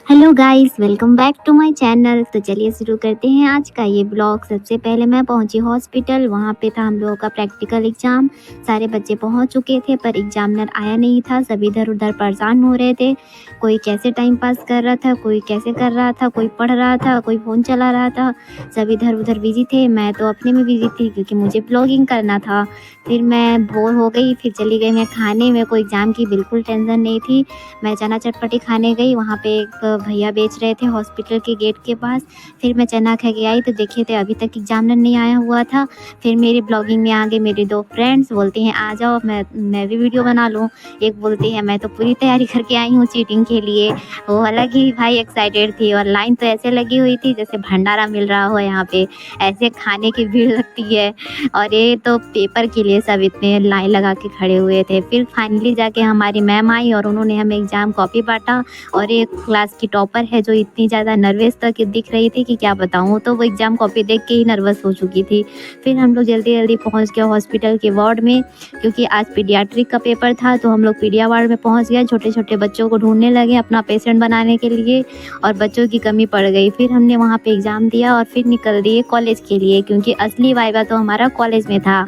Hello guys, welcome back to my channel. तो चलिए शुरू करते हैं आज का ये ब्लॉग। सबसे पहले मैं पहुंची हॉस्पिटल। वहां पे था हम लोगों का प्रैक्टिकल एग्ज़ाम। सारे बच्चे पहुंच चुके थे पर एग्जामिनर आया नहीं था। सब इधर उधर परेशान हो रहे थे। कोई कैसे टाइम पास कर रहा था, कोई कैसे कर रहा था, कोई पढ़ रहा था, कोई फ़ोन चला रहा था। सब इधर उधर बिजी थे। मैं तो अपने में बिजी थी क्योंकि मुझे ब्लॉगिंग करना था। फिर मैं बोर हो गई, फिर चली गई मैं खाने। मेरे को एग्ज़ाम की बिल्कुल टेंशन नहीं थी। मैं चना चटपटी खाने गई। वहाँ पे एक भैया बेच रहे थे हॉस्पिटल के गेट के पास। फिर मैं चना खा के आई तो देखे थे अभी तक एग्जामिनर नहीं आया हुआ था। फिर मेरी ब्लॉगिंग में आ गई मेरी दो फ्रेंड्स। बोलती हैं आ जाओ, मैं भी वीडियो बना लूँ। एक बोलती है मैं तो पूरी तैयारी करके आई हूँ चीटिंग के लिए। वो अलग ही भाई एक्साइटेड थी और लाइन तो ऐसे लगी हुई थी जैसे भंडारा मिल रहा हो यहाँ पे। ऐसे खाने की भीड़ लगती है। और ये तो पेपर के लिए सब इतने लाइन लगा के खड़े हुए थे। फिर फाइनली जाके हमारी मैम आई और उन्होंने हमें एग्ज़ाम कॉपी बाँटा। और एक क्लास की टॉपर है जो इतनी ज़्यादा नर्वस तक दिख रही थी कि क्या बताऊँ। तो वो एग्ज़ाम कॉपी देख के ही नर्वस हो चुकी थी। फिर हम लोग जल्दी जल्दी पहुँच गए हॉस्पिटल के वार्ड में क्योंकि आज पीडियाट्रिक का पेपर था। तो हम लोग पीडिया वार्ड में पहुँच गए। छोटे छोटे बच्चों को ढूंढने लगे अपना पेशेंट बनाने के लिए और बच्चों की कमी पड़ गई। फिर हमने वहाँ पे एग्ज़ाम दिया और फिर निकल दिए कॉलेज के लिए क्योंकि असली वाइवा तो हमारा कॉलेज में था।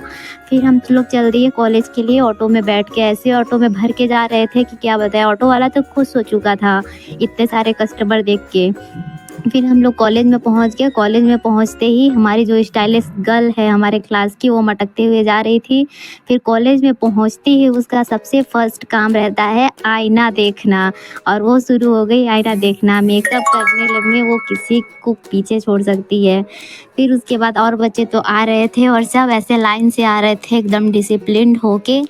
फिर हम लोग चल दिए कॉलेज के लिए। ऑटो में बैठ के ऐसे ऑटो में भर के जा रहे थे कि क्या बताएं। ऑटो वाला तो खुश हो चुका था इतने सारे कस्टमर देख के। फिर हम लोग कॉलेज में पहुंच गए। कॉलेज में पहुंचते ही हमारी जो स्टाइलिश गर्ल है हमारे क्लास की वो मटकते हुए जा रही थी। फिर कॉलेज में पहुंचती ही उसका सबसे फर्स्ट काम रहता है आईना देखना। और वो शुरू हो गई आईना देखना। मेकअप करने लगने वो किसी को पीछे छोड़ सकती है। फिर उसके बाद और बच्चे तो आ रहे थे और सब ऐसे लाइन से आ रहे थे एकदम डिसिप्लिन्ड होके।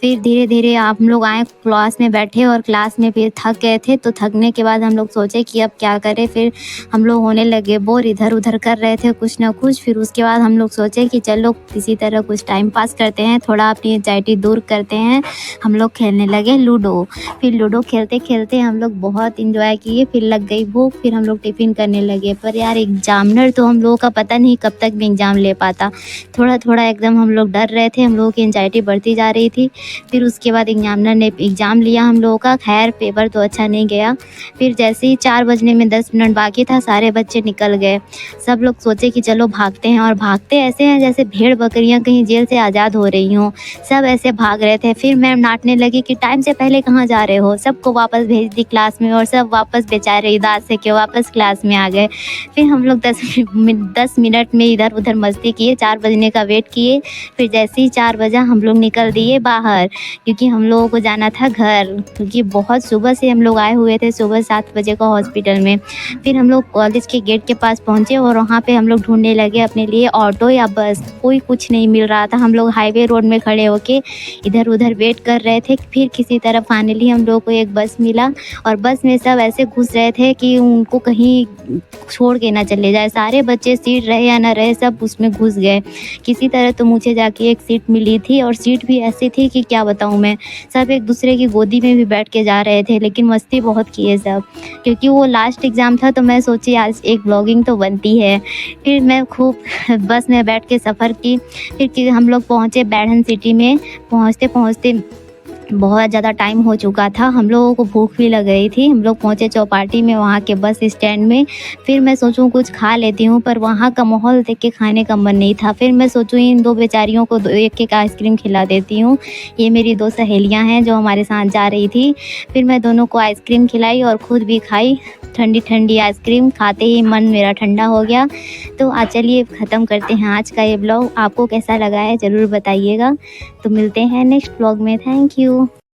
फिर धीरे धीरे हम लोग आए क्लास में बैठे और क्लास में फिर थक गए थे। तो थकने के बाद हम लोग सोचे कि अब क्या करें। फिर हम लोग होने लगे बोर, इधर उधर कर रहे थे कुछ ना कुछ। फिर उसके बाद हम लोग सोचे कि चलो किसी तरह कुछ टाइम पास करते हैं, थोड़ा अपनी एंजाइटी दूर करते हैं। हम लोग खेलने लगे लूडो। फिर लूडो खेलते खेलते हम लोग बहुत इंजॉय किए। फिर लग गई भूख। फिर हम लोग टिफ़िन करने लगे। पर यार एग्जामिनर तो हम लोगों का पता नहीं कब तक भी एग्ज़ाम ले पाता। थोड़ा थोड़ा एकदम हम लोग डर रहे थे। हम लोगों की एंजाइटी बढ़ती जा रही थी। फिर उसके बाद एग्जामिनर ने एग्ज़ाम लिया हम लोगों का। खैर पेपर तो अच्छा नहीं गया। फिर जैसे ही 4 बजने में 10 मिनट बाकी था सारे बच्चे निकल गए। सब लोग सोचे कि चलो भागते हैं और भागते ऐसे हैं जैसे भेड़ बकरियां कहीं जेल से आज़ाद हो रही हों। सब ऐसे भाग रहे थे। फिर मैम डांटने लगी कि टाइम से पहले कहाँ जा रहे हो। सबको वापस भेज दी क्लास में और सब वापस बेचारे उदास से के वापस क्लास में आ गए। फिर हम लोग 10 मिनट में इधर उधर मस्ती किए। 4 बजने का वेट किए। फिर जैसे ही 4 बजा हम लोग निकल दिए बाहर क्योंकि हम लोगों को जाना था घर। क्योंकि बहुत सुबह से हम लोग आए हुए थे, सुबह 7 बजे को हॉस्पिटल में। फिर हम लोग कॉलेज के गेट के पास पहुँचे और वहाँ पे हम लोग ढूंढने लगे अपने लिए ऑटो या बस। कोई कुछ नहीं मिल रहा था। हम लोग हाईवे रोड में खड़े होके इधर उधर वेट कर रहे थे। फिर किसी तरह फाइनली हम लोग को एक बस मिला और बस में सब ऐसे घुस रहे थे कि उनको कहीं छोड़ के ना चले जाए। सारे बच्चे सीट रहे या ना रहे सब उसमें घुस गए। किसी तरह तो मुझे जाके एक सीट मिली थी और सीट भी ऐसी थी कि क्या बताऊँ मैं। सब एक दूसरे की गोदी में भी बैठ के जा रहे थे लेकिन मस्ती बहुत किए सब। क्योंकि वो लास्ट एग्ज़ाम था तो मैं सोची आज एक ब्लॉगिंग तो बनती है। फिर मैं खूब बस में बैठ के सफ़र की। फिर हम लोग पहुँचे बैडन सिटी में। पहुँचते पहुँचते बहुत ज़्यादा टाइम हो चुका था। हम लोगों को भूख भी लग गई थी। हम लोग पहुँचे चौपाटी में वहाँ के बस स्टैंड में। फिर मैं सोचूं कुछ खा लेती हूँ पर वहाँ का माहौल देख के खाने का मन नहीं था। फिर मैं सोचूं इन दो बेचारियों को एक एक आइसक्रीम खिला देती हूँ। ये मेरी 2 सहेलियाँ हैं जो हमारे साथ जा रही थी। फिर मैं दोनों को आइसक्रीम खिलाई और ख़ुद भी खाई। ठंडी ठंडी आइसक्रीम खाते ही मन मेरा ठंडा हो गया। तो आज चलिए ख़त्म करते हैं आज का ये ब्लॉग। आपको कैसा लगा है ज़रूर बताइएगा। तो मिलते हैं नेक्स्ट ब्लॉग में। Thank you.